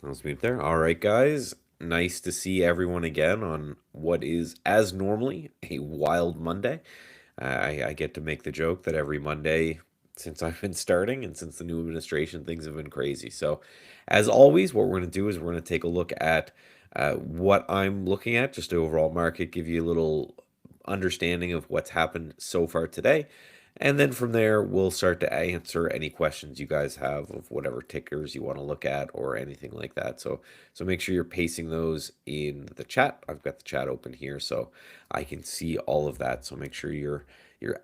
I was mute there. All right, guys. Nice to see everyone again on what is, as normally, a wild Monday. I get to make the joke that every Monday since I've been starting and since the new administration, things have been crazy. So, as always, what we're going to do is we're going to take a look at what I'm looking at, just the overall market, give you a little understanding of what's happened so far today. And then from there, we'll start to answer any questions you guys have of whatever tickers you want to look at or anything like that. So make sure you're pasting those in the chat. I've got the chat open here so I can see all of that. So make sure you're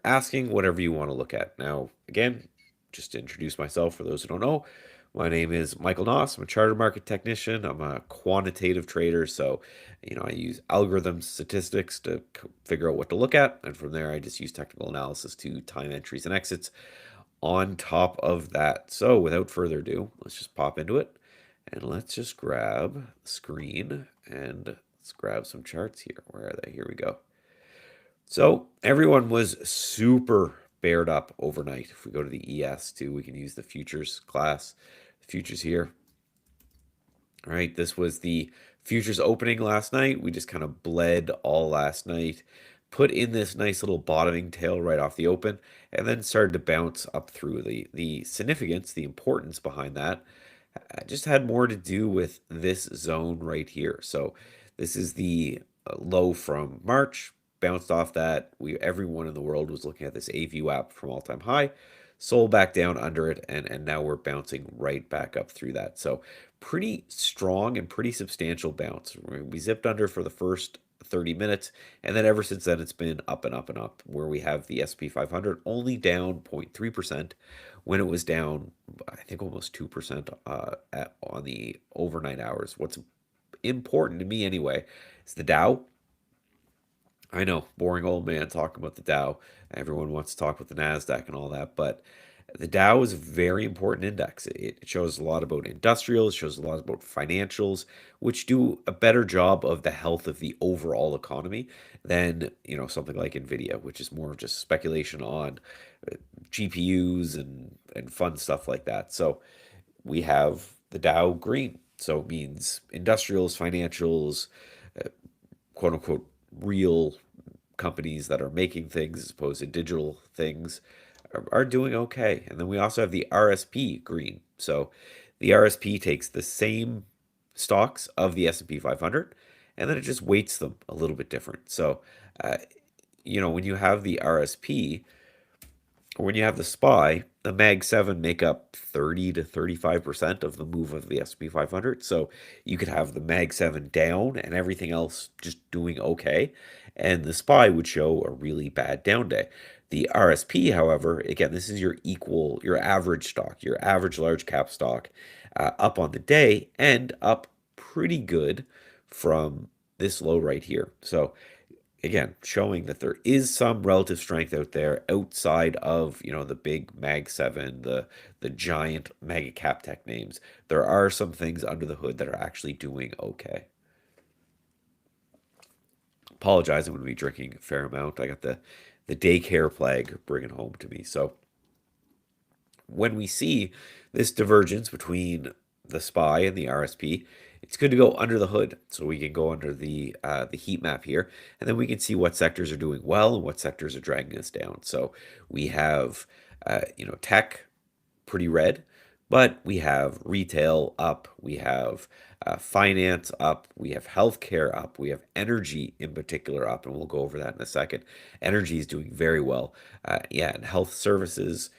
asking whatever you want to look at. Now, again, just to introduce myself for those who don't know, my name is Michael Nauss. I'm a chartered market technician. I'm a quantitative trader. So, I use algorithms, statistics to figure out what to look at. And from there, I just use technical analysis to time entries and exits on top of that. So, without further ado, let's just pop into it and let's just grab the screen and let's grab some charts here. Where are they? Here we go. So everyone was super bared up overnight. If we go to the ES too, we can use the futures class. Futures here. All right, this was the futures opening last night. We just kind of bled all last night, put in this nice little bottoming tail right off the open, and then started to bounce up through the significance, the importance behind that. Just had more to do with this zone right here. So this is the low from March, bounced off that. Everyone in the world was looking at this AVWAP from all-time high, sold back down under it, and now we're bouncing right back up through that. So pretty strong and pretty substantial bounce. We zipped under for the first 30 minutes, and then ever since then it's been up and up and up, where we have the SP 500 only down 0.3% when it was down, I think, almost 2% on the overnight hours. What's important to me anyway is the Dow. I know, boring old man talking about the Dow. Everyone wants to talk about the NASDAQ and all that, but the Dow is a very important index. It shows a lot about industrials, shows a lot about financials, which do a better job of the health of the overall economy than, something like Nvidia, which is more just speculation on GPUs and fun stuff like that. So we have the Dow green. So it means industrials, financials, uh, quote unquote, real companies that are making things as opposed to digital things are doing okay. And then we also have the RSP green. So the RSP takes the same stocks of the S&P 500 and then it just weights them a little bit different. So, uh, when you have the RSP, when you have the SPY, the Mag 7 make up 30 to 35% of the move of the S&P 500. So you could have the Mag 7 down and everything else just doing okay. And the SPY would show a really bad down day. The RSP, however, again, this is your average stock, your average large cap stock, up on the day and up pretty good from this low right here. So again, showing that there is some relative strength out there outside of, the big Mag 7, the giant mega cap tech names. There are some things under the hood that are actually doing okay. Apologize, I'm going to be drinking a fair amount. I got the daycare plague bringing home to me. So when we see this divergence between the SPY and the RSP, it's good to go under the hood. So we can go under the heat map here, and then we can see what sectors are doing well and what sectors are dragging us down. So we have, tech pretty red, but we have retail up, we have finance up, we have healthcare up, we have energy in particular up, and we'll go over that in a second. Energy is doing very well. Yeah, and health services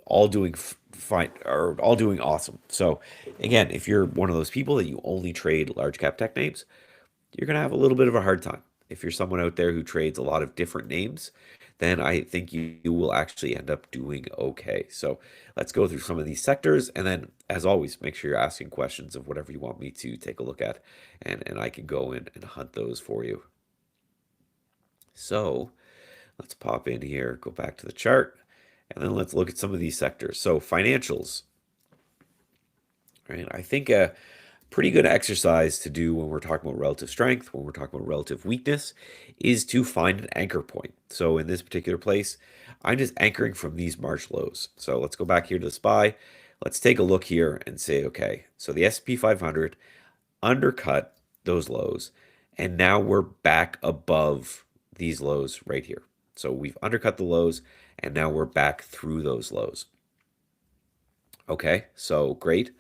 all doing fine or all doing awesome. So again, if you're one of those people that you only trade large cap tech names, you're going to have a little bit of a hard time. If you're someone out there who trades a lot of different names, then I think you will actually end up doing okay. So let's go through some of these sectors. And then, as always, make sure you're asking questions of whatever you want me to take a look at. And I can go in and hunt those for you. So let's pop in here, go back to the chart, and then let's look at some of these sectors. So financials, right? I think a pretty good exercise to do when we're talking about relative strength, when we're talking about relative weakness, is to find an anchor point. So in this particular place, I'm just anchoring from these March lows. So let's go back here to the SPY. let's take a look here and say, okay, so the S&P 500 undercut those lows, and now we're back above these lows right here. So we've undercut the lows, and now we're back through those lows. Okay, so great.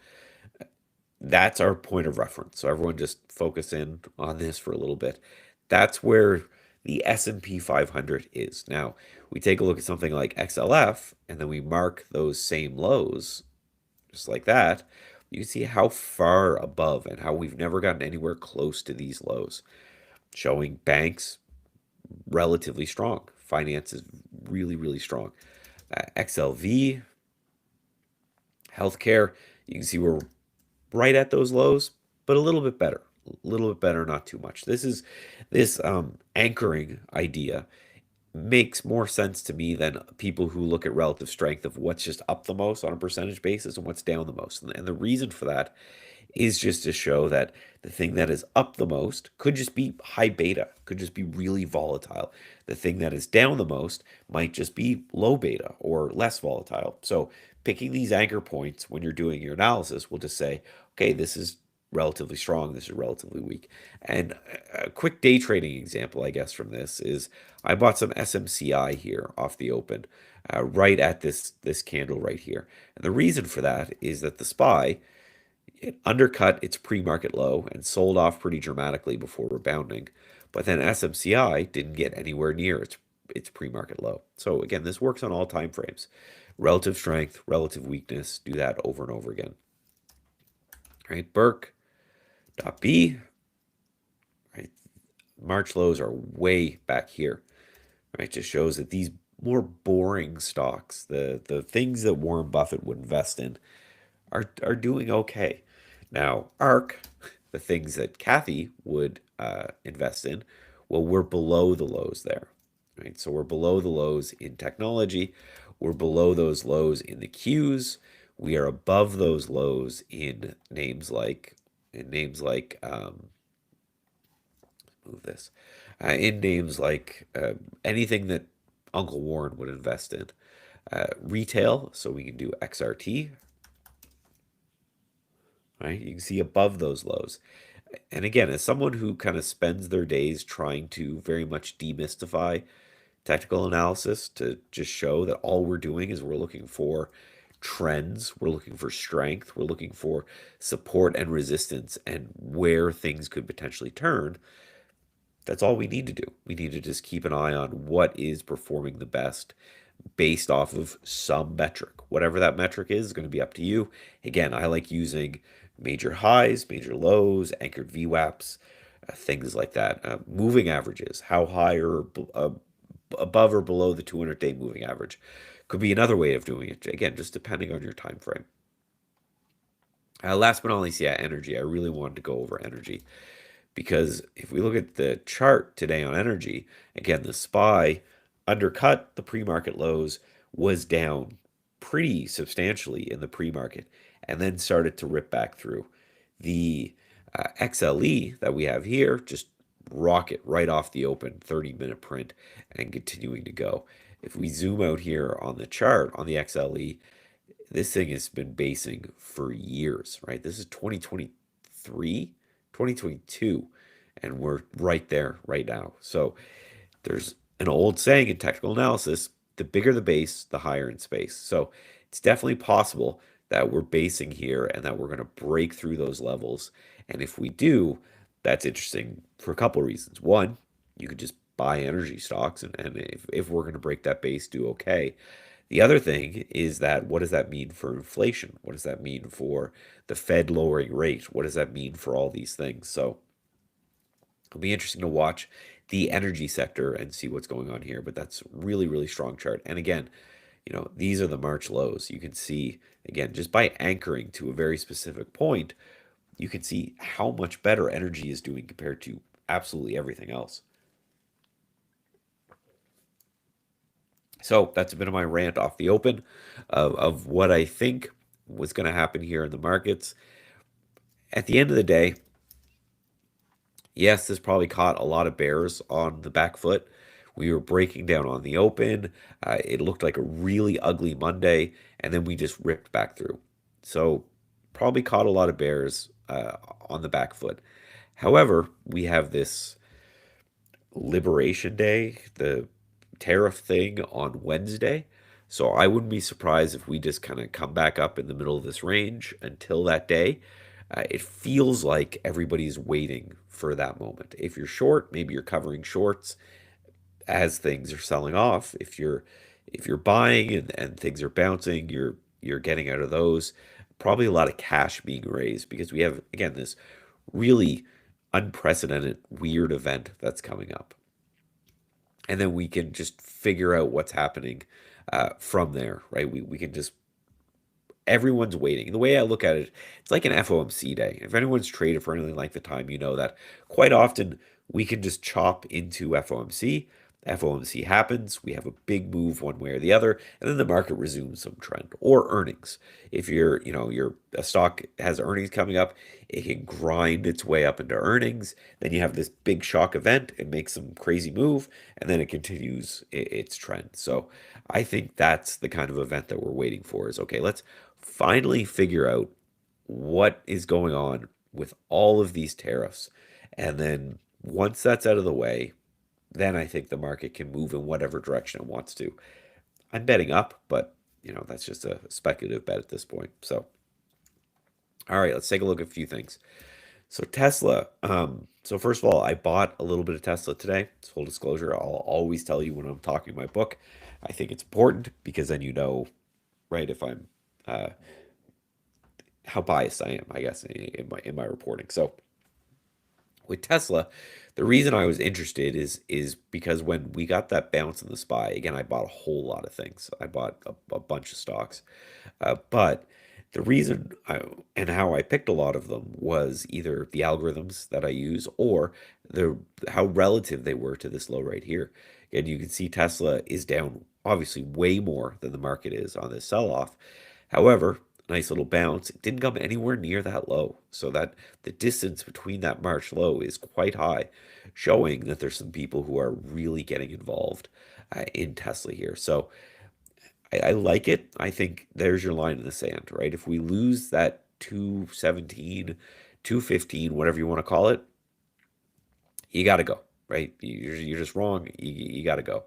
That's our point of reference. So everyone just focus in on this for a little bit. That's where the S&P 500 is. Now, we take a look at something like XLF, and then we mark those same lows, just like that. You can see how far above and how we've never gotten anywhere close to these lows, showing banks relatively strong. Finance is really, really strong. XLV, healthcare, you can see we're right at those lows, but a little bit better. A little bit better, not too much. This anchoring idea makes more sense to me than people who look at relative strength of what's just up the most on a percentage basis and what's down the most. And the reason for that is just to show that the thing that is up the most could just be high beta, could just be really volatile. The thing that is down the most might just be low beta or less volatile. So picking these anchor points when you're doing your analysis will just say, okay, this is relatively strong, this is relatively weak. And a quick day trading example, I guess, from this is I bought some SMCI here off the open, right at this candle right here. And the reason for that is that the SPY, it undercut its pre-market low and sold off pretty dramatically before rebounding. But then SMCI didn't get anywhere near its pre-market low. So again, this works on all time frames. Relative strength, relative weakness, do that over and over again. Right, Burke.B, right, March lows are way back here. Right, just shows that these more boring stocks, the things that Warren Buffett would invest in, are doing okay. Now, ARK, the things that Kathy would invest in, well, we're below the lows there, right? So we're below the lows in technology. We're below those lows in the Qs. We are above those lows in names like move this in names like anything that Uncle Warren would invest in. Retail, so we can do XRT, right? You can see above those lows. And again, as someone who kind of spends their days trying to very much demystify technical analysis to just show that all we're doing is we're looking for trends, we're looking for strength, we're looking for support and resistance and where things could potentially turn. That's all we need to do. We need to just keep an eye on what is performing the best based off of some metric. Whatever that metric is going to be up to you. Again, I like using major highs, major lows, anchored VWAPs, things like that. Moving averages, how high or above or below the 200-day moving average could be another way of doing it. Again, just depending on your time frame. Last but not least, yeah, energy. I really wanted to go over energy because if we look at the chart today on energy, again, the SPY undercut the pre-market lows, was down pretty substantially in the pre-market, and then started to rip back through. The XLE that we have here just rocket right off the open 30-minute print and continuing to go. If we zoom out here on the chart on the XLE, this thing has been basing for years, right? This is 2023, 2022, and we're right there right now. So there's an old saying in technical analysis, the bigger the base, the higher in space. So it's definitely possible that we're basing here and that we're going to break through those levels. And if we do, that's interesting for a couple of reasons. One, you could just buy energy stocks, and if we're going to break that base, do okay. The other thing is that what does that mean for inflation? What does that mean for the Fed lowering rate? What does that mean for all these things? So it'll be interesting to watch the energy sector and see what's going on here. But that's really, really strong chart. And again, these are the March lows. You can see, again, just by anchoring to a very specific point, you can see how much better energy is doing compared to absolutely everything else. So that's a bit of my rant off the open of what I think was going to happen here in the markets. At the end of the day, yes, this probably caught a lot of bears on the back foot. We were breaking down on the open. It looked like a really ugly Monday, and then we just ripped back through. So probably caught a lot of bears on the back foot. However, we have this Liberation Day, the tariff thing on Wednesday. So I wouldn't be surprised if we just kind of come back up in the middle of this range until that day. It feels like everybody's waiting for that moment. If you're short, maybe you're covering shorts as things are selling off. If you're buying and things are bouncing, you're getting out of those. Probably a lot of cash being raised because we have again this really unprecedented weird event that's coming up. And then we can just figure out what's happening from there, right? We can just everyone's waiting. The way I look at it, it's like an FOMC day. If anyone's traded for anything like the time, you know that quite often we can just chop into FOMC. FOMC happens, we have a big move one way or the other, and then the market resumes some trend or earnings. If you're a stock has earnings coming up, it can grind its way up into earnings. Then you have this big shock event, it makes some crazy move, and then it continues its trend. So I think that's the kind of event that we're waiting for is okay, let's finally figure out what is going on with all of these tariffs. And then once that's out of the way, then I think the market can move in whatever direction it wants to. I'm betting up, but that's just a speculative bet at this point. So, all right, let's take a look at a few things. So Tesla. So first of all, I bought a little bit of Tesla today. It's full disclosure. I'll always tell you when I'm talking my book. I think it's important because then right, if I'm uh, how biased I am, I guess, in my reporting. So with Tesla, the reason I was interested is because when we got that bounce in the SPY, again, I bought a whole lot of things. I bought a bunch of stocks, but the reason and how I picked a lot of them was either the algorithms that I use or how relative they were to this low right here. And you can see Tesla is down obviously way more than the market is on this sell-off. However, nice little bounce. It didn't come anywhere near that low. So that the distance between that March low is quite high, showing that there's some people who are really getting involved in Tesla here. So I like it. I think there's your line in the sand, right? If we lose that 217, 215, whatever you want to call it, you got to go, right? You're just wrong. You got to go.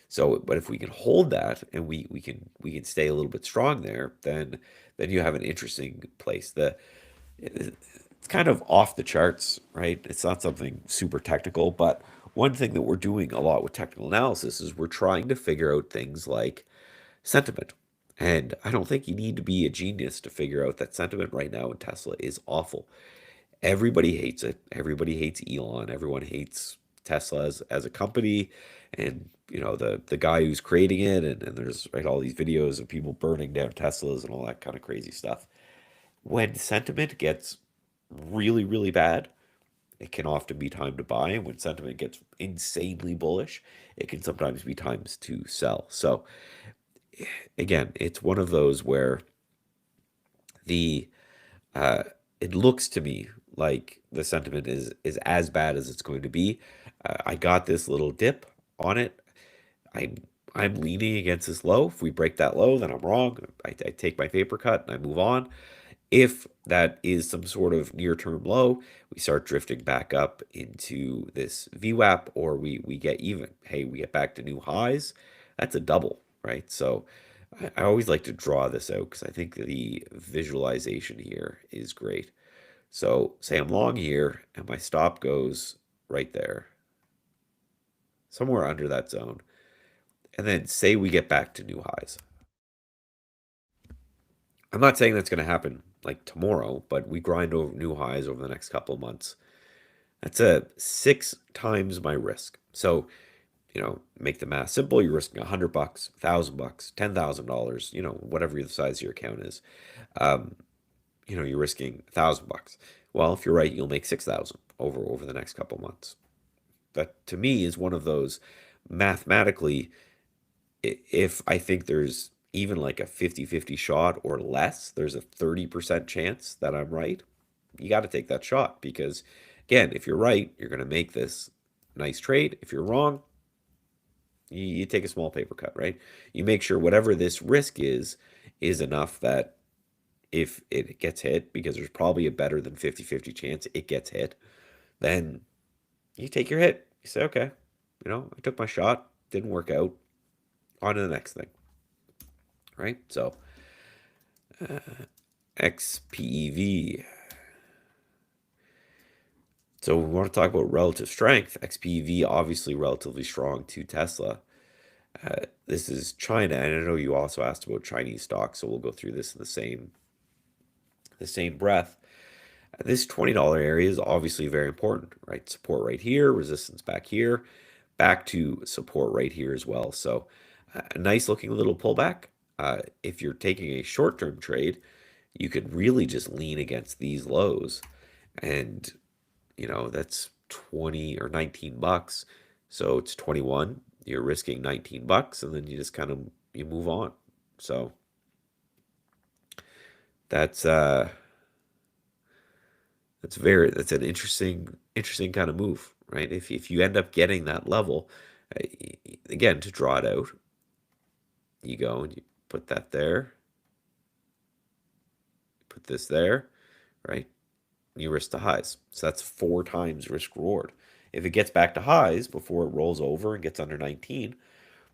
So, but if we can hold that and we can stay a little bit strong there, then you have an interesting place. It's kind of off the charts, right? It's not something super technical, but one thing that we're doing a lot with technical analysis is we're trying to figure out things like sentiment. And I don't think you need to be a genius to figure out that sentiment right now in Tesla is awful. Everybody hates it. Everybody hates Elon. Everyone hates Tesla as a company. And the guy who's creating it, and there's right all these videos of people burning down Teslas and all that kind of crazy stuff. When sentiment gets really, really bad, it can often be time to buy. And when sentiment gets insanely bullish, it can sometimes be times to sell. So again, it's one of those where the uh, it looks to me like the sentiment is as bad as it's going to be. I got this little dip on it. I'm I'm leaning against this low. If we break that low, then I'm wrong. I take my paper cut and I move on. If that is some sort of near-term low, we start drifting back up into this VWAP, or we get even. Hey, we get back to new highs. That's a double, right? So I always like to draw this out because I think the visualization here is great. So say I'm long here and my stop goes right there, somewhere under that zone. And then say we get back to new highs. I'm not saying that's going to happen like tomorrow, but we grind over new highs over the next couple of months. That's a 6 times my risk. So, make the math simple. You're risking $100, $1,000, $10,000, whatever the size of your account is. Um, you're risking $1,000. Well, if you're right, you'll make 6,000 over the next couple of months. That to me is one of those mathematically, if I think there's even like a 50-50 shot or less, there's a 30% chance that I'm right. You got to take that shot because, again, if you're right, you're going to make this nice trade. If you're wrong, you take a small paper cut, right? You make sure whatever this risk is enough that if it gets hit, because there's probably a better than 50-50 chance it gets hit, then you take your hit. You say, okay, I took my shot, didn't work out, on to the next thing, right? So, XPEV. So we want to talk about relative strength. XPEV obviously relatively strong to Tesla. This is China, and I know you also asked about Chinese stocks, so we'll go through this in the same breath. This $20 area is obviously very important, right? Support right here, resistance back here, back to support right here as well. So a nice looking little pullback. If you're taking a short-term trade, you could really just lean against these lows, and that's 20 or 19 bucks. So it's 21. You're risking 19 bucks, and then you just kind of you move on. So that's that's an interesting kind of move, right? If you end up getting that level, uh, again, to draw it out, you go and you put that there, put this there, right? You risk the highs. So that's 4 times risk reward. If it gets back to highs before it rolls over and gets under 19,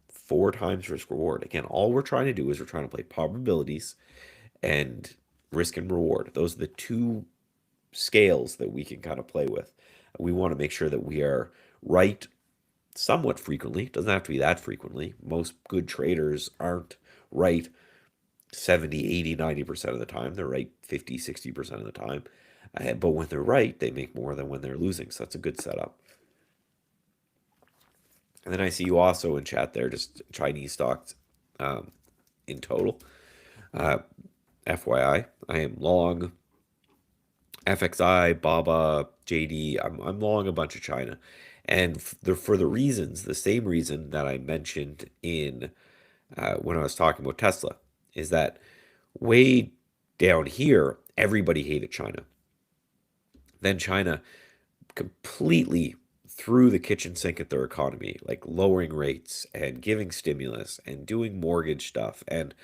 4 times risk reward. Again, all we're trying to do is we're trying to play probabilities and risk and reward. Those are the two scales that we can kind of play with. We want to make sure that we are right somewhat frequently. It doesn't have to be that frequently. Most good traders aren't right 70, 80, 90% of the time. They're right 50, 60% of the time. But when they're right, they make more than when they're losing. So that's a good setup. And then I see you also in chat there, just Chinese stocks in total. FYI, I am long FXI, BABA, JD. I'm long a bunch of China. And for the reasons, the same reason that I mentioned in when I was talking about Tesla, is that way down here, everybody hated China. Then China completely threw the kitchen sink at their economy, like lowering rates and giving stimulus and doing mortgage stuff and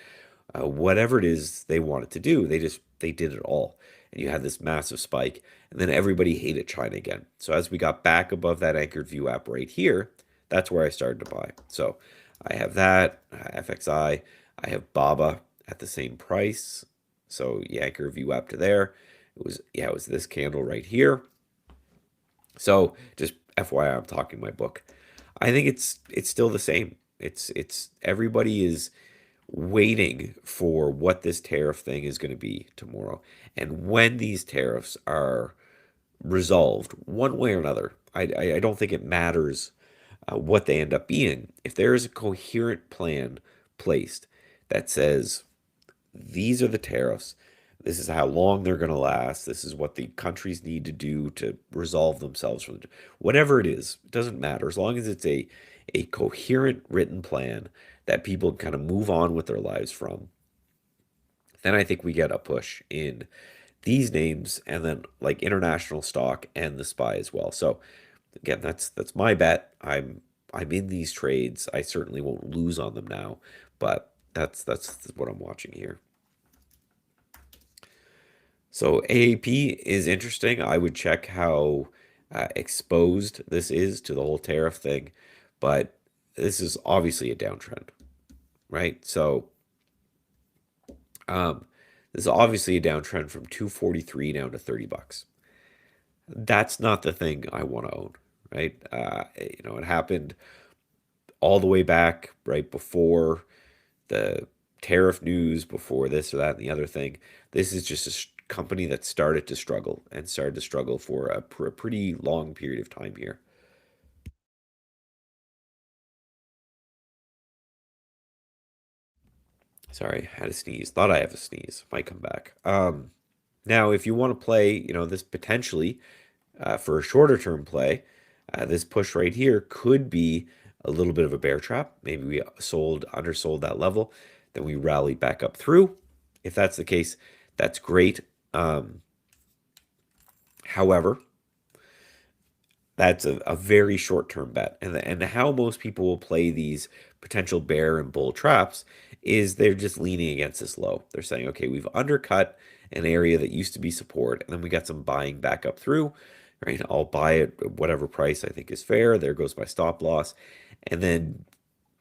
whatever it is they wanted to do, they did it all. And you had this massive spike, and then everybody hated China again. So as we got back above that anchored view app right here, that's where I started to buy. So I have that FXI, I have BABA at the same price. So the anchor view up to there. It was this candle right here. So just FYI, I'm talking my book. I think it's still the same. It's everybody is waiting for what this tariff thing is going to be tomorrow. And when these tariffs are resolved one way or another, I don't think it matters what they end up being. If there is a coherent plan placed that says these are the tariffs, this is how long they're going to last, this is what the countries need to do to resolve themselves from whatever it is, it doesn't matter as long as it's a coherent written plan that people kind of move on with their lives from. Then I think we get a push in these names, and then like international stock and the SPY as well. So again, that's my bet. I'm in these trades. I certainly won't lose on them now, but that's what I'm watching here. So AAP is interesting. I would check how exposed this is to the whole tariff thing, but this is obviously a downtrend, right? So this is obviously a downtrend from 243 down to 30 bucks. That's not the thing I want to own, right? It happened all the way back right before the tariff news, before this or that and the other thing. This is just a company that started to struggle for a pretty long period of time here. Sorry, I had a sneeze. Thought I have a sneeze. Might come back. Now, if you want to play, this potentially for a shorter term play, this push right here could be a little bit of a bear trap. Maybe we undersold that level, then we rallied back up through. If that's the case, that's great. However, that's a very short term bet. And how most people will play these potential bear and bull traps is they're just leaning against this low. They're saying, okay, we've undercut an area that used to be support, and then we got some buying back up through, right? I'll buy it at whatever price I think is fair. There goes my stop loss. And then,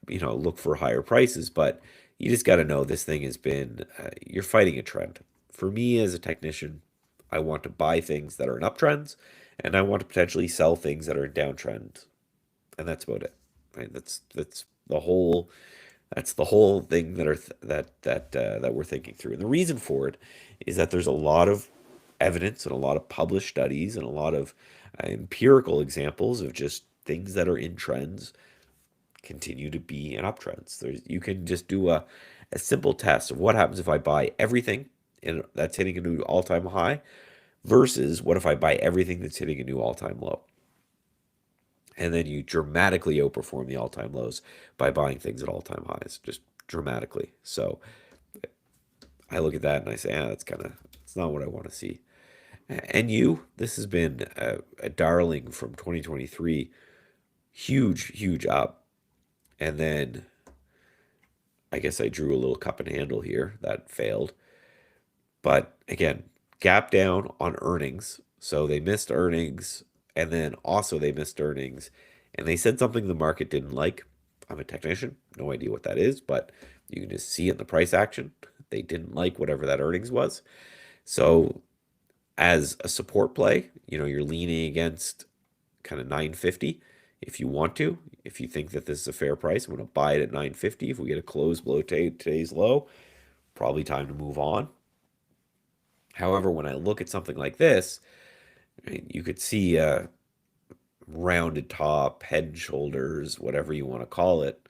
look for higher prices. But you just got to know this thing has been, you're fighting a trend. For me as a technician, I want to buy things that are in uptrends, and I want to potentially sell things that are in downtrends, and that's about it, right? That's the whole thing that we're thinking through. And the reason for it is that there's a lot of evidence and a lot of published studies and a lot of empirical examples of just things that are in trends continue to be in uptrends. You can just do a simple test of what happens if I buy everything that's hitting a new all-time high versus what if I buy everything that's hitting a new all-time low. And then you dramatically outperform the all-time lows by buying things at all-time highs, just dramatically. So I look at that and I say, it's not what I want to see. And this has been a darling from 2023, huge, huge up. And then I guess I drew a little cup and handle here that failed. But again, gap down on earnings. So they missed earnings, and then also they missed earnings, and they said something the market didn't like. I'm a technician, no idea what that is, but you can just see it in the price action. They didn't like whatever that earnings was. So as a support play, you're leaning against kind of 950 if you want to. If you think that this is a fair price, I'm going to buy it at 950. If we get a close below today's low, probably time to move on. However, when I look at something like this, right, you could see a rounded top, head and shoulders, whatever you want to call it,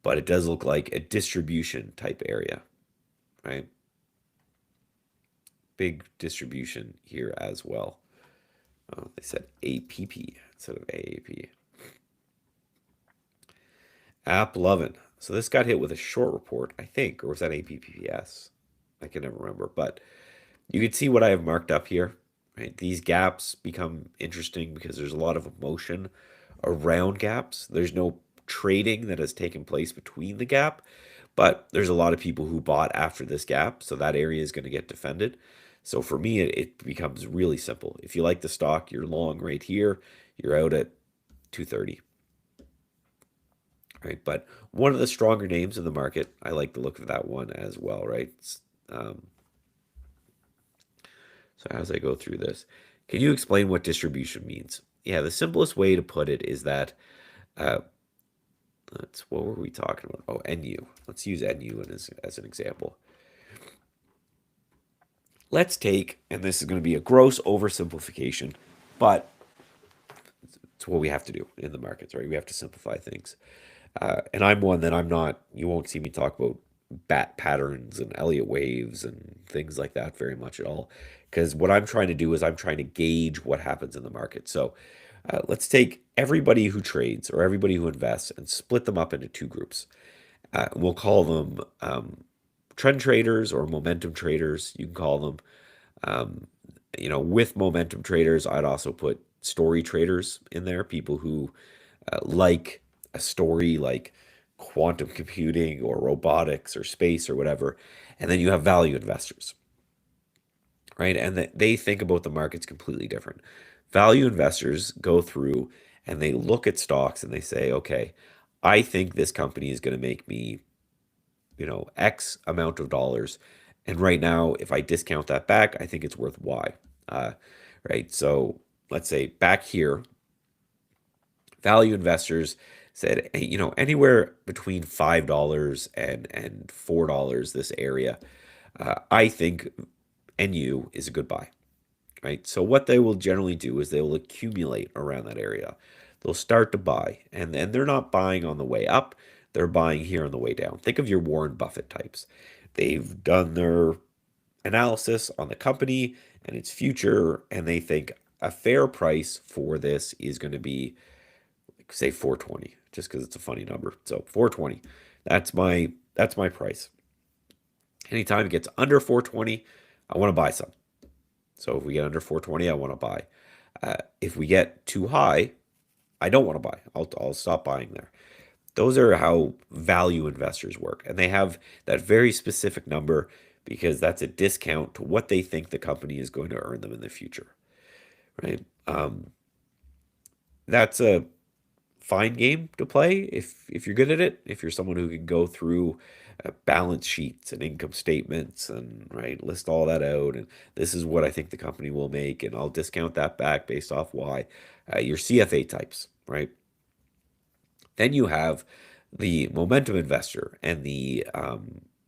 but it does look like a distribution type area, right? Big distribution here as well. Oh, they said APP instead of AAP. App loving. So this got hit with a short report, I think, or was that APPS? I can never remember, but you can see what I have marked up here, right? These gaps become interesting because there's a lot of emotion around gaps. There's no trading that has taken place between the gap, but there's a lot of people who bought after this gap, so that area is going to get defended. So for me, it becomes really simple. If you like the stock, you're long right here, you're out at 230. Right, but one of the stronger names in the market, I like the look of that one as well, right? So as I go through this, can you explain what distribution means? Yeah, the simplest way to put it is that, uh, what were we talking about? Oh, NU. Let's use NU as an example. Let's take, and this is going to be a gross oversimplification, but it's what we have to do in the markets, right? We have to simplify things. And I'm one that you won't see me talk about bat patterns and Elliott waves and things like that very much at all. Because what I'm trying to do is I'm trying to gauge what happens in the market. So let's take everybody who trades or everybody who invests and split them up into two groups. We'll call them trend traders or momentum traders. You can call them. With momentum traders, I'd also put story traders in there, people who like a story like quantum computing or robotics or space or whatever. And then you have value investors, right? And they think about the markets completely different. Value investors go through and they look at stocks and they say, okay, I think this company is going to make me, X amount of dollars. And right now, if I discount that back, I think it's worth Y. Right? So let's say back here, value investors said, hey, anywhere between $5 and $4, this area, I think NU is a good buy, right? So what they will generally do is they will accumulate around that area. They'll start to buy, and then they're not buying on the way up. They're buying here on the way down. Think of your Warren Buffett types. They've done their analysis on the company and its future, and they think a fair price for this is going to be, say, 420, just because it's a funny number. So 420, that's my price. Anytime it gets under 420, I want to buy some. So if we get under 420, I want to buy. If we get too high, I don't want to buy. I'll stop buying there. Those are how value investors work. And they have that very specific number because that's a discount to what they think the company is going to earn them in the future, right? That's a fine game to play if you're good at it. If you're someone who can go through balance sheets and income statements and right list all that out, and this is what I think the company will make, and I'll discount that back based off why. Your CFA types, right? Then you have the momentum investor, and the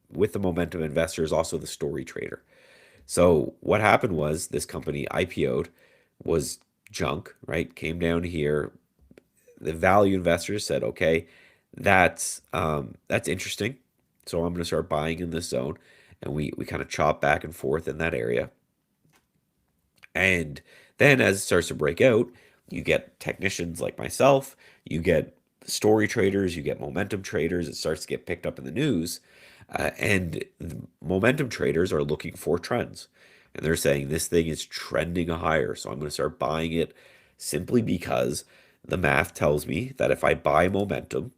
with the momentum investor is also the story trader. So what happened was this company IPO'd, was junk, right? Came down here. The value investors said, okay, that's interesting. So I'm going to start buying in this zone, and we kind of chop back and forth in that area. And then as it starts to break out, you get technicians like myself, you get story traders, you get momentum traders. It starts to get picked up in the news. And the momentum traders are looking for trends. And they're saying this thing is trending higher. So I'm going to start buying it simply because the math tells me that if I buy momentum,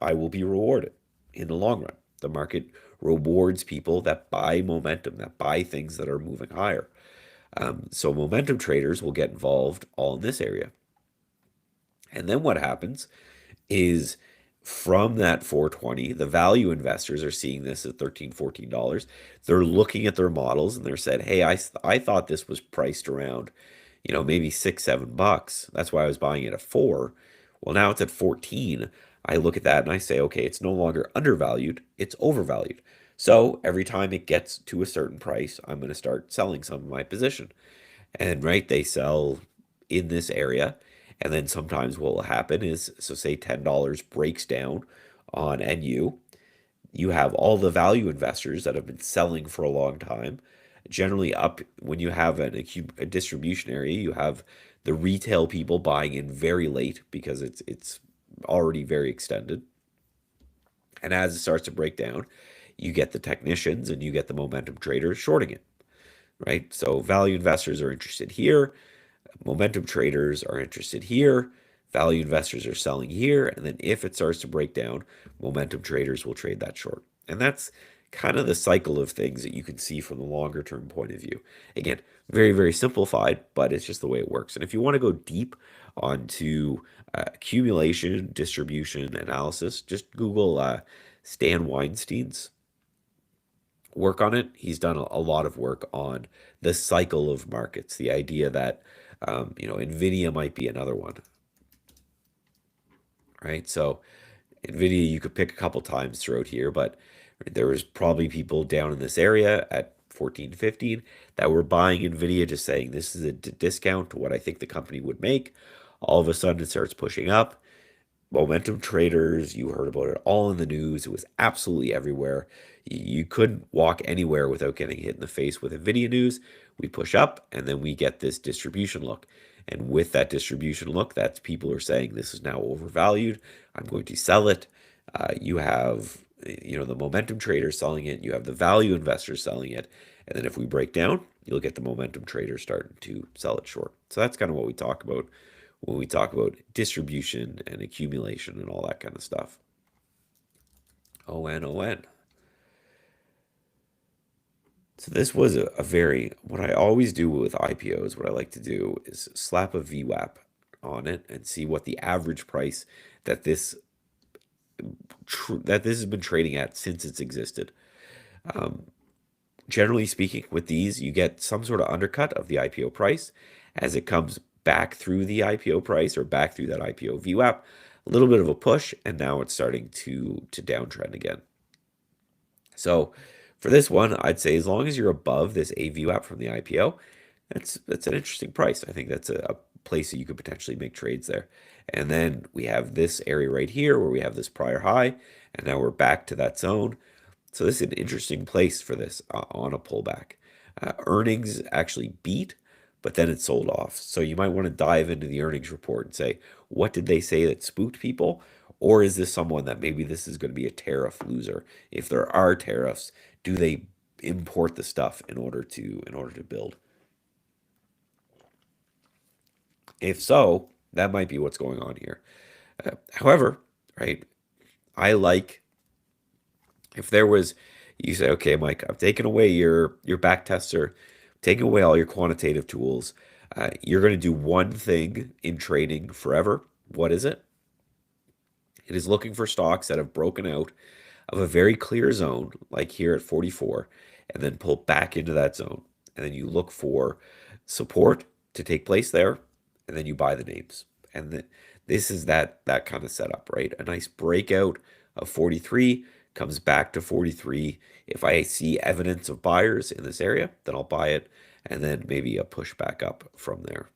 I will be rewarded in the long run. The market rewards people that buy momentum, that buy things that are moving higher. So momentum traders will get involved all in this area. And then what happens is from that 420, the value investors are seeing this at 13, $14. They're looking at their models and they're saying, hey, I thought this was priced around, maybe 6, $7. That's why I was buying it at 4. Well, now it's at 14. I look at that and I say, okay, it's no longer undervalued, it's overvalued. So every time it gets to a certain price, I'm going to start selling some of my position. And right, they sell in this area. And then sometimes what will happen is, so say $10 breaks down on NU, you have all the value investors that have been selling for a long time. Generally, up when you have a distribution area, you have the retail people buying in very late because it's already very extended. And as it starts to break down, you get the technicians and you get the momentum traders shorting it, right? So value investors are interested here, momentum traders are interested here, value investors are selling here, and then if it starts to break down, momentum traders will trade that short. And that's kind of the cycle of things that you can see from the longer term point of view. Again, very, very simplified, but it's just the way it works. And if you want to go deep onto accumulation, distribution, analysis, just Google Stan Weinstein's work on it. He's done a lot of work on the cycle of markets, the idea that, NVIDIA might be another one, right? So NVIDIA, you could pick a couple times throughout here, but there was probably people down in this area at 14, 15 that were buying NVIDIA just saying this is a discount to what I think the company would make. All of a sudden it starts pushing up. Momentum traders, you heard about it all in the news. It was absolutely everywhere. You couldn't walk anywhere without getting hit in the face with NVIDIA news. We push up and then we get this distribution look. And with that distribution look, that's people are saying this is now overvalued. I'm going to sell it. You have, the momentum traders selling it. You have the value investors selling it. And then if we break down, you'll get the momentum traders starting to sell it short. So that's kind of what we talk about when we talk about distribution and accumulation and all that kind of stuff. ON. So this was a very, what I always do with IPOs, what I like to do is slap a VWAP on it and see what the average price that this has been trading at since it's existed. Generally speaking, with these, you get some sort of undercut of the IPO price as it comes back through the IPO price or back through that IPO VWAP, a little bit of a push, and now it's starting to downtrend again. So for this one, I'd say as long as you're above this AVWAP from the IPO, that's an interesting price. I think that's a place that you could potentially make trades there. And then we have this area right here where we have this prior high, and now we're back to that zone. So this is an interesting place for this on a pullback. Earnings actually beat, but then it sold off. So you might want to dive into the earnings report and say, what did they say that spooked people? Or is this someone that maybe this is going to be a tariff loser? If there are tariffs, do they import the stuff in order to build? If so, that might be what's going on here. However, right, I like if there was, you say, okay, Mike, I'm taking away your back tester, taking away all your quantitative tools. You're going to do one thing in trading forever. What is it? It is looking for stocks that have broken out of a very clear zone, like here at 44, and then pull back into that zone. And then you look for support to take place there, and then you buy the names. And this is that kind of setup, right? A nice breakout of 43 comes back to 43. If I see evidence of buyers in this area, then I'll buy it, and then maybe a push back up from there.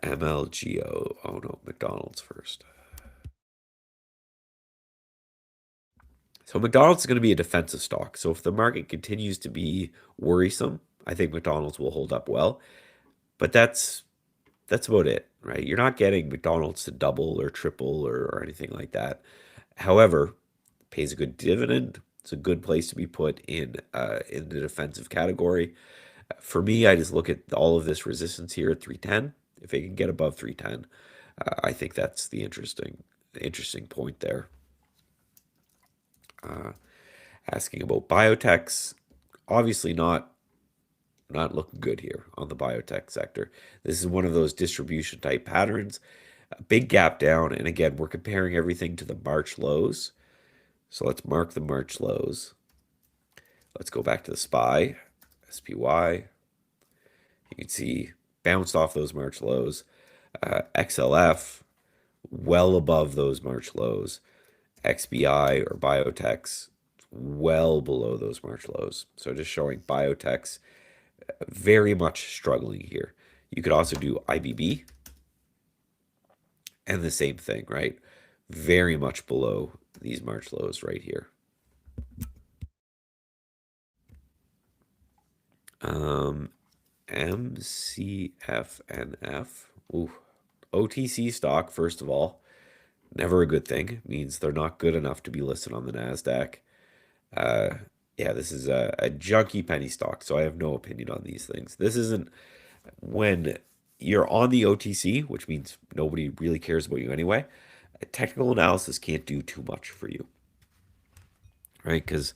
MLGO. Oh no, McDonald's first. So McDonald's is going to be a defensive stock. So if the market continues to be worrisome, I think McDonald's will hold up well. But that's about it, right? You're not getting McDonald's to double or triple or anything like that. However, pays a good dividend. It's a good place to be put in the defensive category. For me, I just look at all of this resistance here at 310. If it can get above 310, I think that's the interesting point there. Asking about biotechs, obviously not looking good here on the biotech sector. This is one of those distribution type patterns. A big gap down, and again, we're comparing everything to the March lows. So let's mark the March lows. Let's go back to the SPY. You can see bounced off those March lows. XLF well above those March lows. XBI or biotechs well below those March lows. So just showing biotechs very much struggling here. You could also do IBB and the same thing, right? Very much below these March lows right here. MCFNF. Ooh. OTC stock, first of all, never a good thing. It means they're not good enough to be listed on the NASDAQ. Yeah, this is a junky penny stock, so I have no opinion on these things. This isn't when you're on the OTC, which means nobody really cares about you anyway. A technical analysis can't do too much for you, right? Because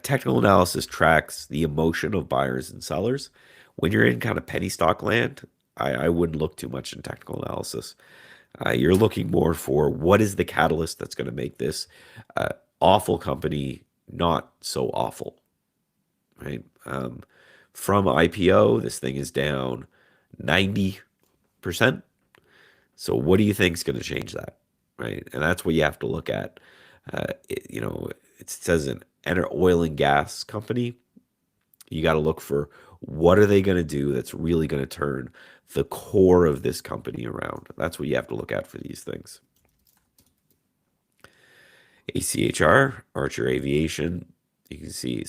technical analysis tracks the emotion of buyers and sellers. When you're in kind of penny stock land, I wouldn't look too much in technical analysis. You're looking more for what is the catalyst that's going to make this awful company not so awful, right? From IPO, this thing is down 90%. So what do you think is going to change that, right? And that's what you have to look at. It says an oil and gas company. You got to look for what are they going to do that's really going to turn the core of this company around. That's what you have to look at for these things. ACHR, Archer Aviation. You can see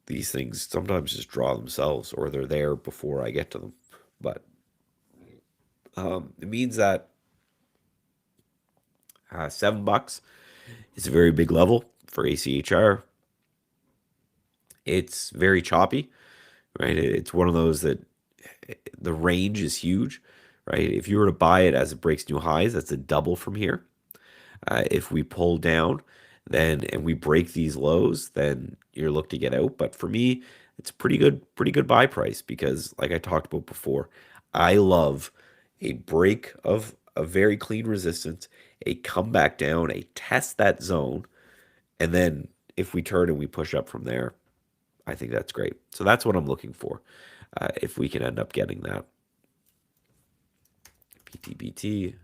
these things sometimes just draw themselves or they're there before I get to them. But it means that $7 is a very big level for ACHR. It's very choppy, right? It's one of those that the range is huge, right? If you were to buy it as it breaks new highs, that's a double from here. If we pull down, and we break these lows, then you're looking to get out. But for me, it's pretty good buy price because, like I talked about before, I love a break of a very clean resistance, a comeback down, a test that zone, and then if we turn and we push up from there, I think that's great. So that's what I'm looking for. If we can end up getting that. BTBT,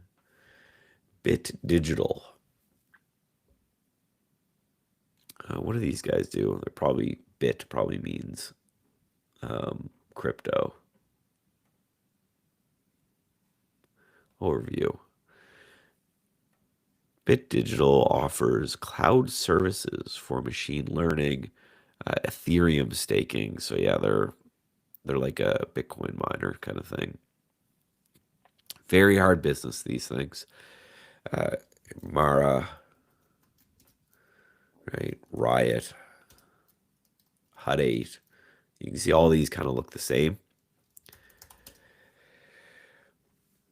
Bit Digital. What do these guys do? They're probably Bit probably means crypto. Overview. Bit Digital offers cloud services for machine learning, Ethereum staking. So yeah, they're like a Bitcoin miner kind of thing. Very hard business, these things. Mara, right? Riot, Hut 8. You can see all these kind of look the same.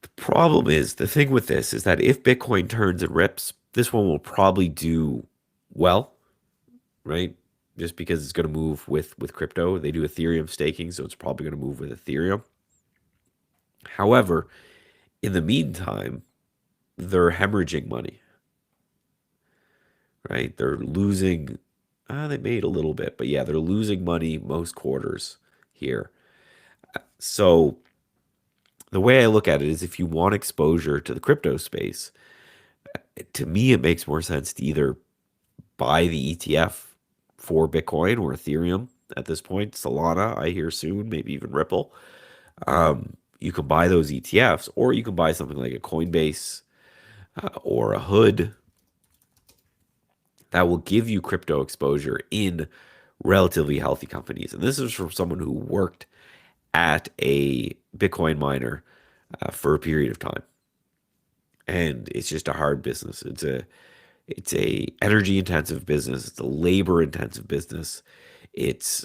The Problem is, the thing with this is that if Bitcoin turns and rips, this one will probably do well, right? Just because it's going to move with crypto. They do Ethereum staking, so it's probably going to move with Ethereum. However, in the meantime, they're hemorrhaging money, right? They're losing, they made a little bit, but yeah, they're losing money most quarters here. So the way I look at it is if you want exposure to the crypto space, to me, it makes more sense to either buy the ETF for Bitcoin or Ethereum at this point. Solana, I hear soon, maybe even Ripple. You can buy those ETFs, or you can buy something like a Coinbase or a Hood that will give you crypto exposure in relatively healthy companies. And this is from someone who worked at a Bitcoin miner for a period of time. And it's just a hard business. It's a energy intensive business. It's a labor intensive business. It's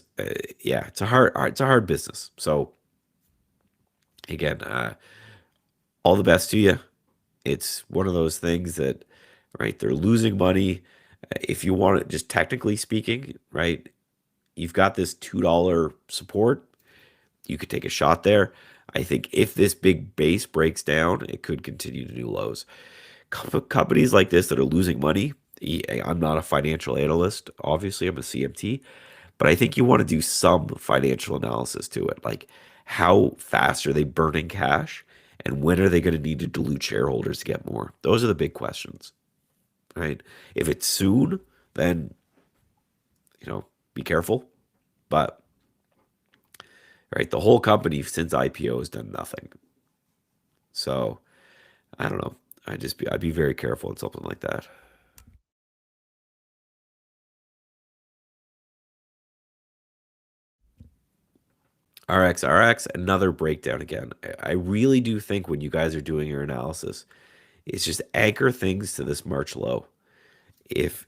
yeah, it's a hard business. So again, all the best to you. It's one of those things that, right, they're losing money. If you want it, just technically speaking, right, you've got this $2 support. You could take a shot there. I think if this big base breaks down, it could continue to do lows. Companies like this that are losing money, I'm not a financial analyst. Obviously, I'm a CMT, but I think you want to do some financial analysis to it. Like, how fast are they burning cash? And when are they going to need to dilute shareholders to get more? Those are the big questions, right? If it's soon, then, be careful. But, right, the whole company since IPO has done nothing. So, I don't know. I'd be very careful in something like that. RX, another breakdown again. I really do think when you guys are doing your analysis, it's just anchor things to this March low. If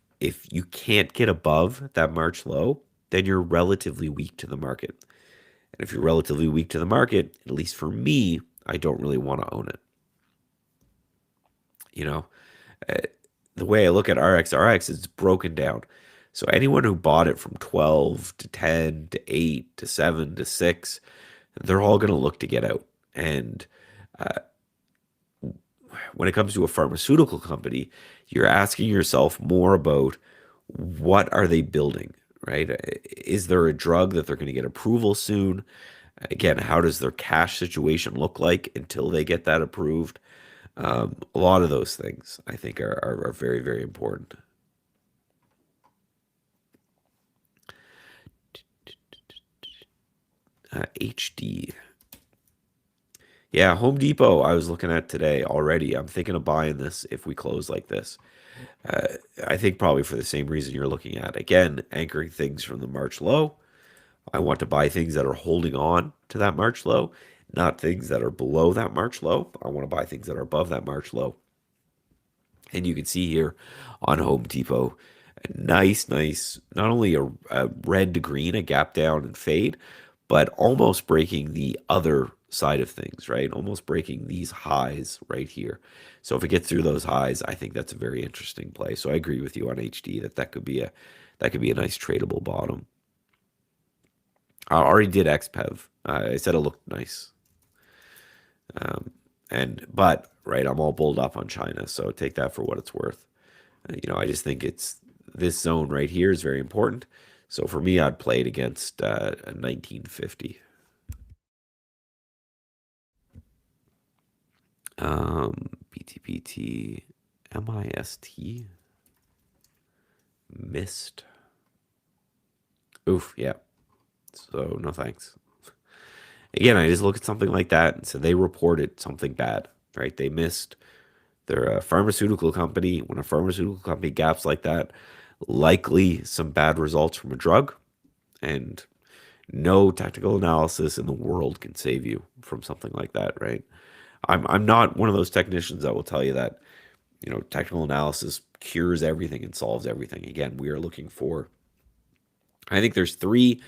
you can't get above that March low, then you're relatively weak to the market. And if you're relatively weak to the market, at least for me, I don't really want to own it. You know, Uh, the way I look at RX, it's broken down. So anyone who bought it from 12 to 10 to 8 to 7 to 6, they're all going to look to get out. And when it comes to a pharmaceutical company, you're asking yourself more about what are they building, right? Is there a drug that they're going to get approval soon? Again, how does their cash situation look like until they get that approved? A lot of those things I think are very, very important. HD. Yeah, Home Depot, I was looking at today already. I'm thinking of buying this if we close like this. Uh, I think probably for the same reason you're looking at. Again, anchoring things from the March low. I want to buy things that are holding on to that March low, not things that are below that March low. I want to buy things that are above that March low. And you can see here on Home Depot, a nice, not only a red to green, a gap down and fade, but almost breaking the other side of things, right? Almost breaking these highs right here. So if it gets through those highs, I think that's a very interesting play. So I agree with you on HD that could be a nice tradable bottom. I already did XPEV. I said it looked nice. But right, I'm all bulled up on China, so take that for what it's worth. I just think it's this zone right here is very important. So for me, I'd play it against a 1950. BTPT, MIST, missed. Oof, yeah. So no thanks. Again, I just look at something like that and said they reported something bad, right? They missed. They're a pharmaceutical company. When a pharmaceutical company gaps like that, likely some bad results from a drug, and no technical analysis in the world can save you from something like that, right? I'm not one of those technicians that will tell you that, technical analysis cures everything and solves everything. Again, we are looking for, I think there's three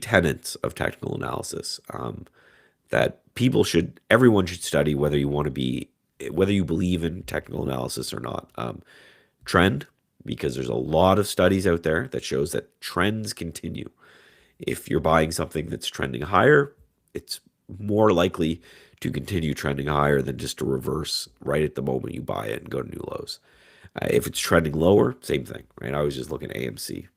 tenets of technical analysis. that everyone should study whether you believe in technical analysis or not. Trend, because there's a lot of studies out there that shows that trends continue. If you're buying something that's trending higher, it's more likely to continue trending higher than just to reverse right at the moment you buy it and go to new lows. If it's trending lower, same thing, right? I was just looking at AMC,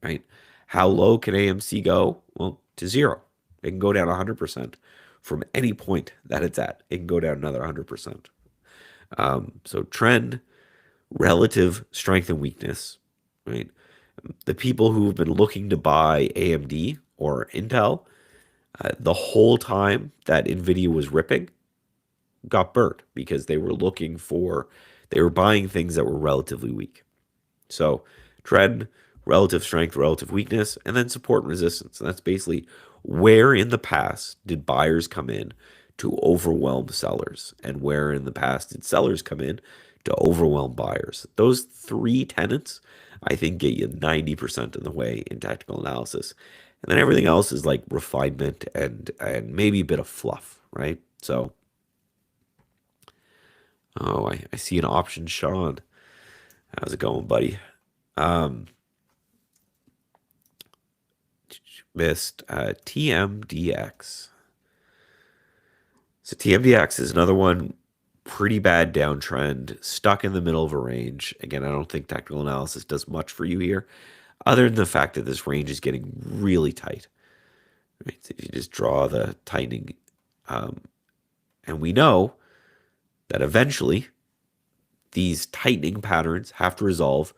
right? How low can AMC go? Well, to zero. It can go down 100% from any point that it's at. It can go down another 100%. So trend, relative strength and weakness, right? The people who've been looking to buy AMD or Intel the whole time that Nvidia was ripping got burnt because they were buying things that were relatively weak. So trend, relative strength, relative weakness, and then support and resistance. And that's basically where in the past did buyers come in to overwhelm sellers, and where in the past did sellers come in to overwhelm buyers. Those three tenets, I think, get you 90% of the way in technical analysis. And then everything else is like refinement and maybe a bit of fluff, right? So, oh, I see an option, Sean. How's it going, buddy? Um, Missed TMDX. So TMDX is another one, pretty bad downtrend, stuck in the middle of a range. Again, I don't think technical analysis does much for you here, other than the fact that this range is getting really tight. Right? So if you just draw the tightening, um, and we know that eventually these tightening patterns have to resolve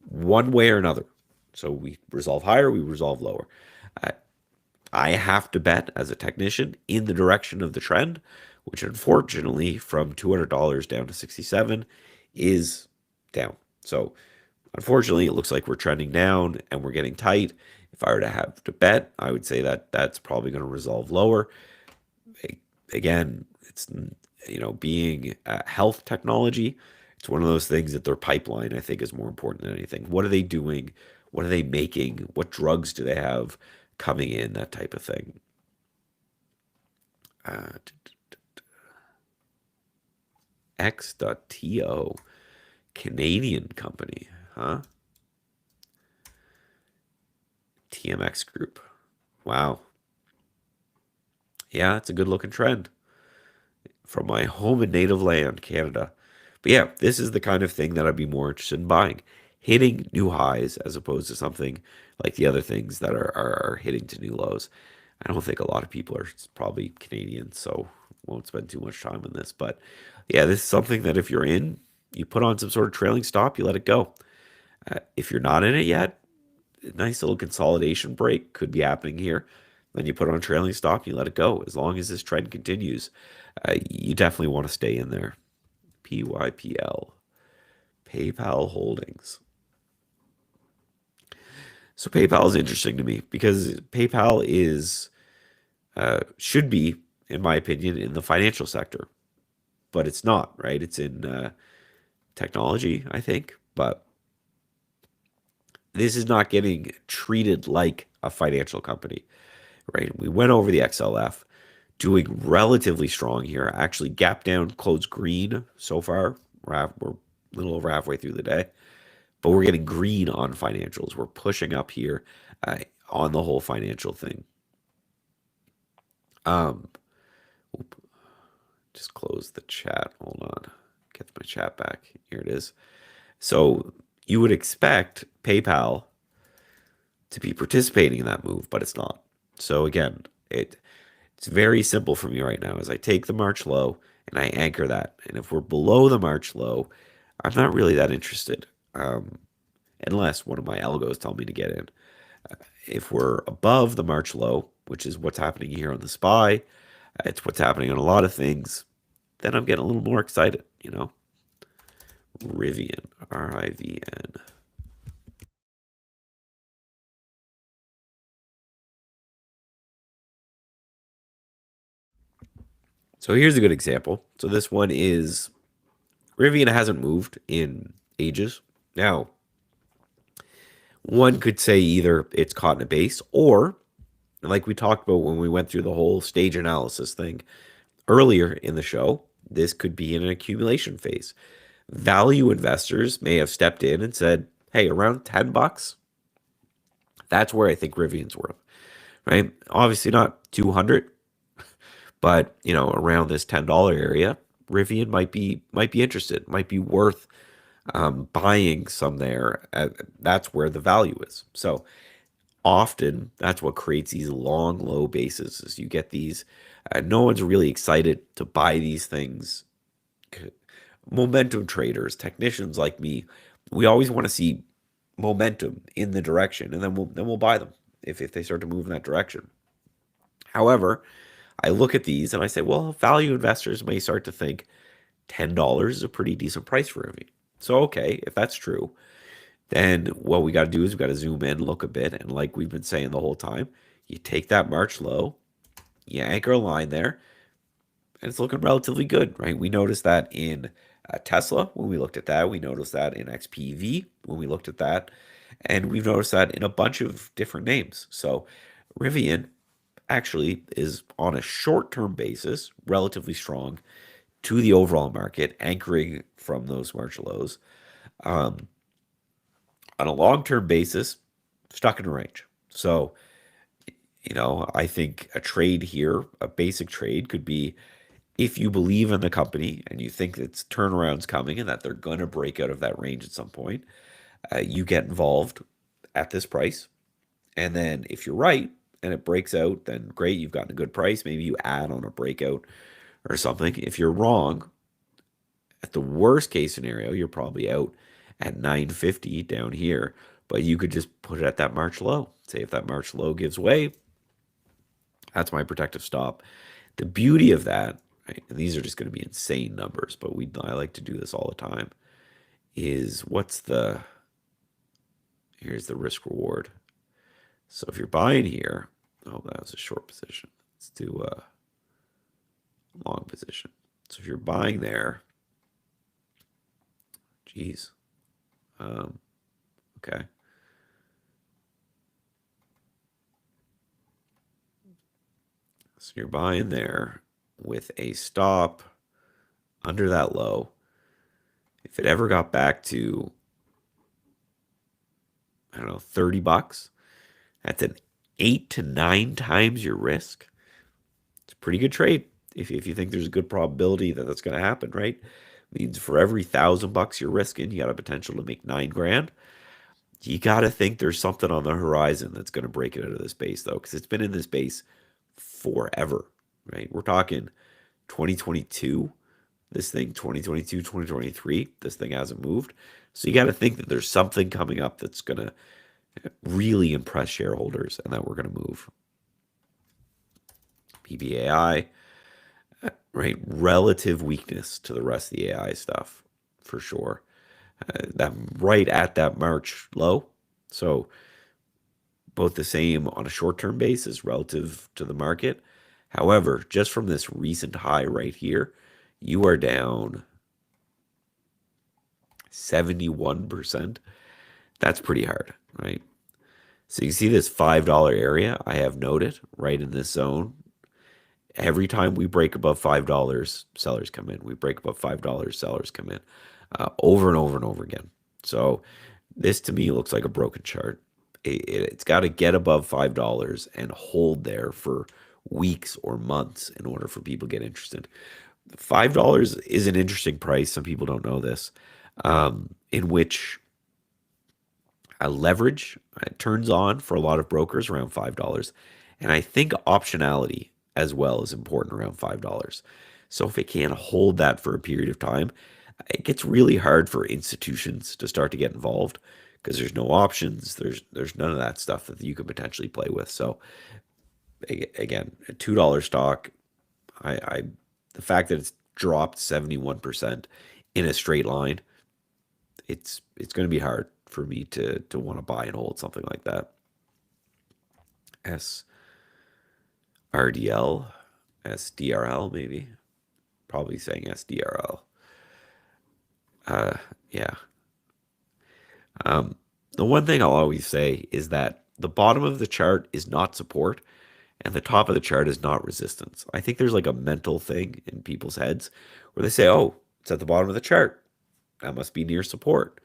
one way or another. So we resolve higher, we resolve lower. Uh, I have to bet as a technician in the direction of the trend, which unfortunately from $200 down to 67 is down. So unfortunately, it looks like we're trending down and we're getting tight. If I were to have to bet, I would say that that's probably going to resolve lower. Again, it's being health technology, it's one of those things that their pipeline I think is more important than anything. What are they doing? What are they making? What drugs do they have coming in? That type of thing. X.to, Canadian company, huh? TMX Group. Wow. Yeah, it's a good looking trend from my home and native land, Canada. But yeah, this is the kind of thing that I'd be more interested in buying. Hitting new highs as opposed to something like the other things that are hitting to new lows. I don't think a lot of people are probably Canadian, so won't spend too much time on this. But yeah, this is something that if you're in, you put on some sort of trailing stop, you let it go. If you're not in it yet, a nice little consolidation break could be happening here. Then you put on a trailing stop, you let it go. As long as this trend continues, you definitely want to stay in there. PYPL, PayPal Holdings. So PayPal is interesting to me because PayPal should be, in my opinion, in the financial sector, but it's not, right? It's in technology, I think, but this is not getting treated like a financial company, right? We went over the XLF, doing relatively strong here. Actually, gap down, closed green so far. We're a little over halfway through the day, but we're getting green on financials. We're pushing up here on the whole financial thing. Just close the chat. Hold on. Get my chat back. Here it is. So you would expect PayPal to be participating in that move, but it's not. So again, it's very simple for me right now as I take the March low and I anchor that. And if we're below the March low, I'm not really that interested, unless one of my algos tell me to get in. If we're above the March low, which is what's happening here on the SPY, it's what's happening on a lot of things, then I'm getting a little more excited, Rivian, RIVN. So here's a good example. So this one is Rivian hasn't moved in ages. Now, one could say either it's caught in a base or like we talked about when we went through the whole stage analysis thing earlier in the show, this could be in an accumulation phase. Value investors may have stepped in and said, hey, around $10, that's where I think Rivian's worth, right? Obviously not 200, but around this $10 area, Rivian might be interested, might be worth buying some there. That's where the value is. So often that's what creates these long low bases. Is you get these. No one's really excited to buy these things. Momentum traders, technicians like me, we always want to see momentum in the direction, and then we'll buy them if they start to move in that direction. However, I look at these and I say, well, value investors may start to think $10 is a pretty decent price for me. So okay, if that's true, then what we got to do is we got to zoom in, look a bit, and like we've been saying the whole time, you take that March low, you anchor a line there, and it's looking relatively good, right? We noticed that in Tesla when we looked at that. We noticed that in XPV when we looked at that. And we've noticed that in a bunch of different names. So Rivian actually is on a short term basis relatively strong to the overall market, anchoring from those March lows. Um, on a long term basis, stuck in a range. So, I think a trade here, a basic trade could be if you believe in the company and you think it's turnaround's coming and that they're going to break out of that range at some point, you get involved at this price. And then if you're right and it breaks out, then great, you've gotten a good price. Maybe you add on a breakout or something. If you're wrong, at the worst case scenario, you're probably out at 950 down here, but you could just put it at that March low. Say if that March low gives way, that's my protective stop. The beauty of that, right, and these are just going to be insane numbers, but I like to do this all the time, is here's the risk reward. So if you're buying here, oh, that was a short position. Let's do a long position. So if you're buying there, geez, okay. So you're buying there with a stop under that low. If it ever got back to, I don't know, $30, that's an 8 to 9 times your risk. It's a pretty good trade if you think there's a good probability that that's going to happen, right? Means for every $1,000 you're risking, you got a potential to make 9 grand. You got to think there's something on the horizon that's going to break it out of this base, though, because it's been in this base forever, right? We're talking 2022, this thing, 2022, 2023, this thing hasn't moved. So you got to think that there's something coming up that's going to really impress shareholders and that we're going to move. PBAI, right? Relative weakness to the rest of the AI stuff, for sure. That right at that March low. So both the same on a short-term basis relative to the market. However, just from this recent high right here, you are down 71%. That's pretty hard, right? So you see this $5 area I have noted right in this zone. Every time we break above $5, sellers come in. We break above $5, sellers come in, over and over and over again. So this to me looks like a broken chart. It's got to get above $5 and hold there for weeks or months in order for people to get interested. $5 is an interesting price. Some people don't know this, in which a leverage turns on for a lot of brokers around $5. And I think optionality as well is important around $5. So if it can't hold that for a period of time, it gets really hard for institutions to start to get involved because there's no options. There's none of that stuff that you could potentially play with. So again, a $2 stock, the fact that it's dropped 71% in a straight line, it's going to be hard for me to want to buy and hold something like that. SRDL, SDRL maybe, probably saying SDRL. Yeah. The one thing I'll always say is that the bottom of the chart is not support. and the top of the chart is not resistance. I think there's like a mental thing in people's heads where they say, "Oh, it's at the bottom of the chart. That must be near support."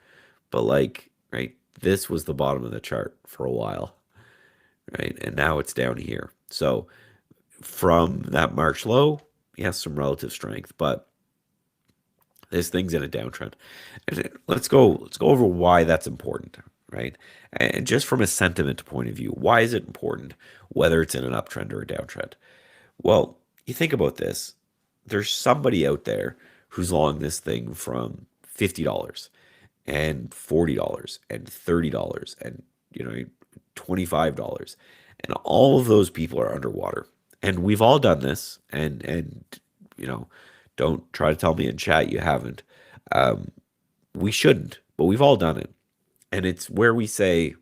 But like, right, this was the bottom of the chart for a while, right? And now it's down here. So from that March low, yes, some relative strength, but this thing's in a downtrend. And let's go over why that's important, right? And just from a sentiment point of view, why is it important whether it's in an uptrend or a downtrend? Well, you think about this. There's somebody out there who's long this thing from $50 and $40 and $30 and $25. And all of those people are underwater. And we've all done this. And you know, don't try to tell me in chat you haven't. Um, we shouldn't, but we've all done it. And it's where we say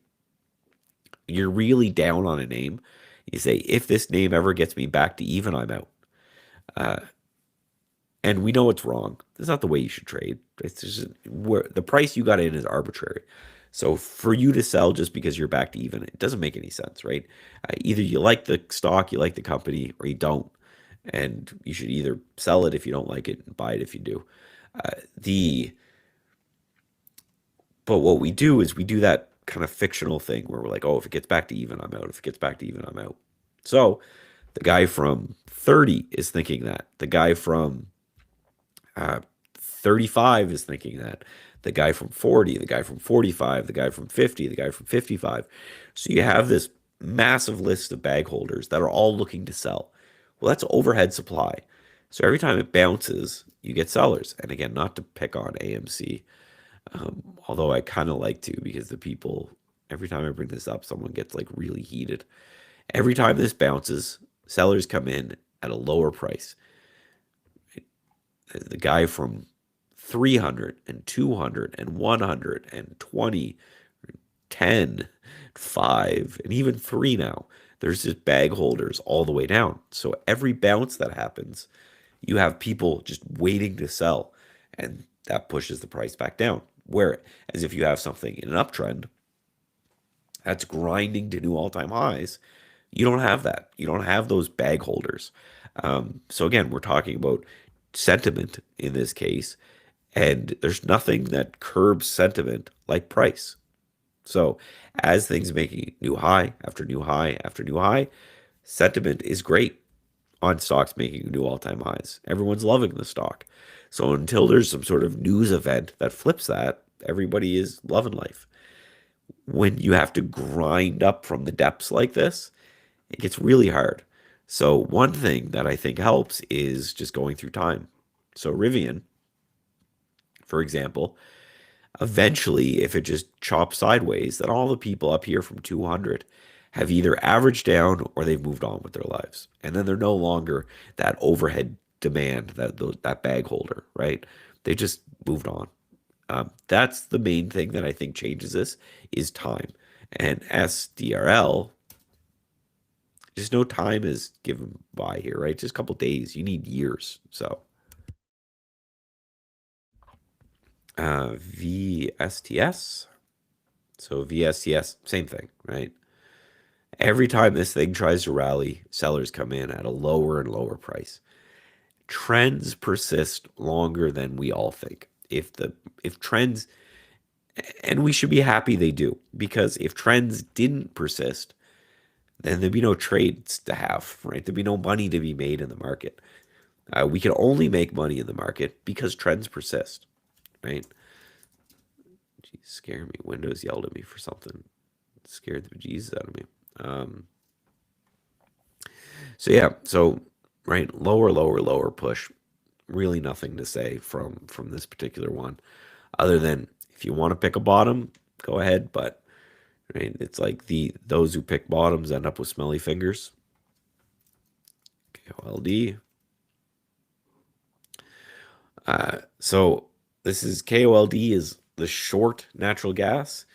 you're really down on a name. You say, if this name ever gets me back to even, I'm out. Uh, and we know it's wrong. That's not the way you should trade. It's just where the price you got in is arbitrary. So for you to sell just because you're back to even, it doesn't make any sense, right? Either you like the stock, you like the company, or you don't. And you should either sell it if you don't like it and buy it if you do. The But what we do is we do that kind of fictional thing where we're like, oh, if it gets back to even, I'm out. If it gets back to even, I'm out. So the guy from 30 is thinking that. The guy from 35 is thinking that. The guy from 40, the guy from 45, the guy from 50, the guy from 55. So you have this massive list of bag holders that are all looking to sell. Well, that's overhead supply. So every time it bounces, you get sellers. And again, not to pick on AMC, although I kind of like to because the people, every time I bring this up, someone gets like really heated. Every time this bounces, sellers come in at a lower price. The guy from 300 and 200 and 100 and 20, 10, 5, and even 3 now. There's just bag holders all the way down. So every bounce that happens, you have people just waiting to sell, and that pushes the price back down. Whereas if you have something in an uptrend that's grinding to new all-time highs, you don't have that. You don't have those bag holders. So again, we're talking about sentiment in this case, and there's nothing that curbs sentiment like price. So as things making new high after new high after new high, sentiment is great on stocks making new all-time highs. Everyone's loving the stock. So until there's some sort of news event that flips that, everybody is loving life. When you have to grind up from the depths like this, it gets really hard. So one thing that I think helps is just going through time. So Rivian, for example, eventually, if it just chops sideways, then all the people up here from 200 have either averaged down or they've moved on with their lives. And then they're no longer that overhead demand, that bag holder, right? They just moved on. That's the main thing that I think changes this is time. And SDRL, just no time is given by here, right? Just a couple days. You need years. So VSTS. So VSTS, same thing, right? Every time this thing tries to rally, sellers come in at a lower and lower price. Trends persist longer than we all think. If trends, and we should be happy they do, because if trends didn't persist, then there'd be no trades to have, right? There'd be no money to be made in the market. We can only make money in the market because trends persist, right? Jeez, scared me. Windows yelled at me for something. It scared the bejesus out of me. So yeah, so right, lower push. Really nothing to say from this particular one, other than if you want to pick a bottom, go ahead. But right, it's like those who pick bottoms end up with smelly fingers. KOLD. So this is KOLD is the short natural gas.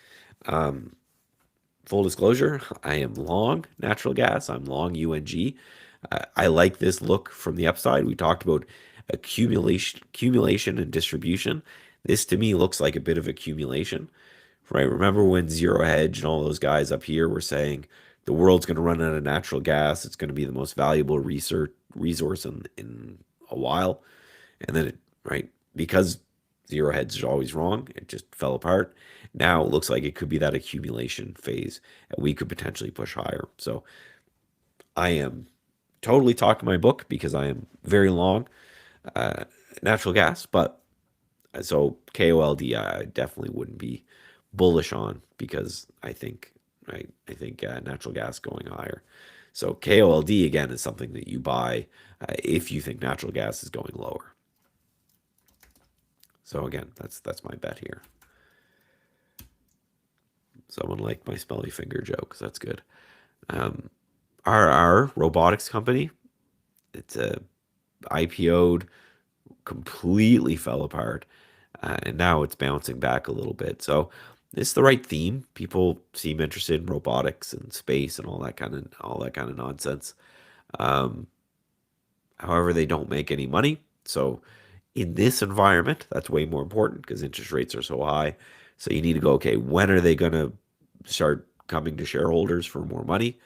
Full disclosure, I am long natural gas. I'm long UNG. I like this look from the upside. We talked about accumulation and distribution. This to me looks like a bit of accumulation, right? Remember when Zero Hedge and all those guys up here were saying the world's going to run out of natural gas. It's going to be the most valuable resource in a while. And then right, because zero hedge is always wrong, it just fell apart. Now it looks like it could be that accumulation phase, and we could potentially push higher. So I am totally talking my book because I am very long uh, natural gas, but so KOLD I definitely wouldn't be bullish on because I think natural gas going higher. So KOLD again is something that you buy if you think natural gas is going lower. So again, that's my bet here. Someone liked my smelly finger joke, so that's good. Um, our robotics company, it's a IPO'd, completely fell apart, and now it's bouncing back a little bit. So it's the right theme. People seem interested in robotics and space and all that kind of nonsense. Um, However, they don't make any money. So in this environment, that's way more important because interest rates are so high. So you need to go, okay, when are they going to start coming to shareholders for more money?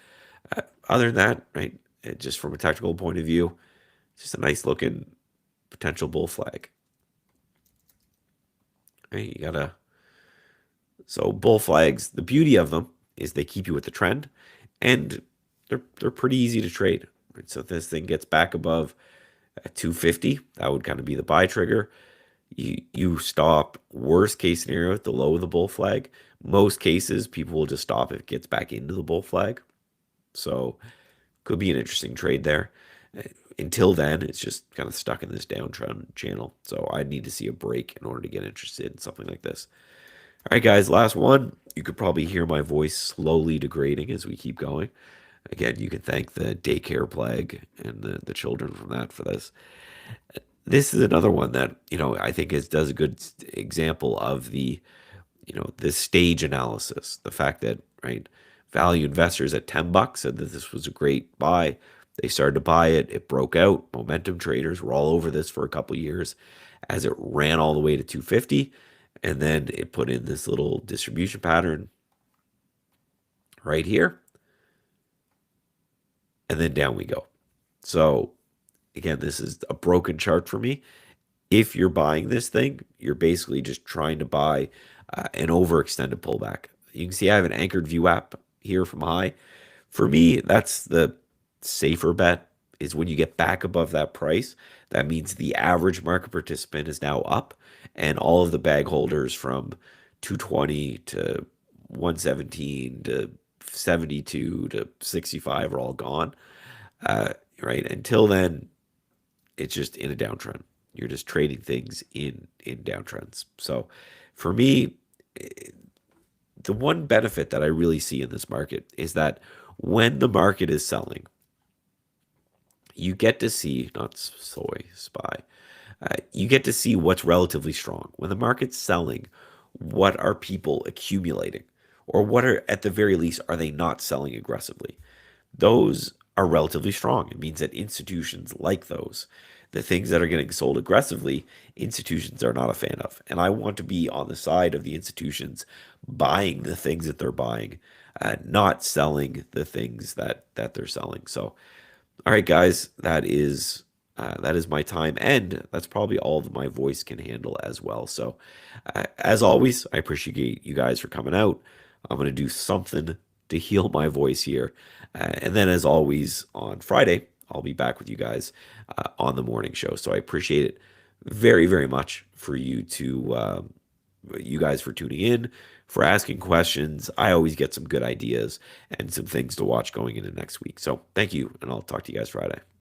Other than that, right, just from a technical point of view, it's just a nice looking potential bull flag. Right? You gotta So bull flags, the beauty of them is they keep you with the trend, and they're pretty easy to trade. Right? So if this thing gets back above 250, that would kind of be the buy trigger. You stop. Worst case scenario at the low of the bull flag. Most cases, people will just stop if it gets back into the bull flag. So could be an interesting trade there. Until then, it's just kind of stuck in this downtrend channel. So I need to see a break in order to get interested in something like this. All right, guys, last one. You could probably hear my voice slowly degrading as we keep going. Again, you can thank the daycare plague and the children from that for this. This is another one that, I think does a good example of the stage analysis. The fact that, right, value investors at $10 said that this was a great buy. They started to buy it. It broke out. Momentum traders were all over this for a couple years as it ran all the way to 250. And then it put in this little distribution pattern right here. And then down we go. So again, this is a broken chart for me. If you're buying this thing, you're basically just trying to buy an overextended pullback. You can see I have an anchored view app here from high. For me, that's the safer bet is when you get back above that price. That means the average market participant is now up, and all of the bag holders from 220 to 117 to 72 to 65 are all gone. Right? Until then, it's just in a downtrend. You're just trading things in downtrends. So for me, the one benefit that I really see in this market is that when the market is selling, you get to see, not soy, spy, you get to see what's relatively strong. When the market's selling, what are people accumulating? Or what are, at the very least, are they not selling aggressively? Those are relatively strong. It means that institutions like those, the things that are getting sold aggressively, institutions are not a fan of. And I want to be on the side of the institutions buying the things that they're buying, not selling the things that they're selling. So, all right, guys, that is my time, and that's probably all that my voice can handle as well. So, as always, I appreciate you guys for coming out. I'm going to do something to heal my voice here. And then, as always, on Friday, I'll be back with you guys on the morning show. So I appreciate it very, very much for you guys for tuning in, for asking questions. I always get some good ideas and some things to watch going into next week. So thank you, and I'll talk to you guys Friday.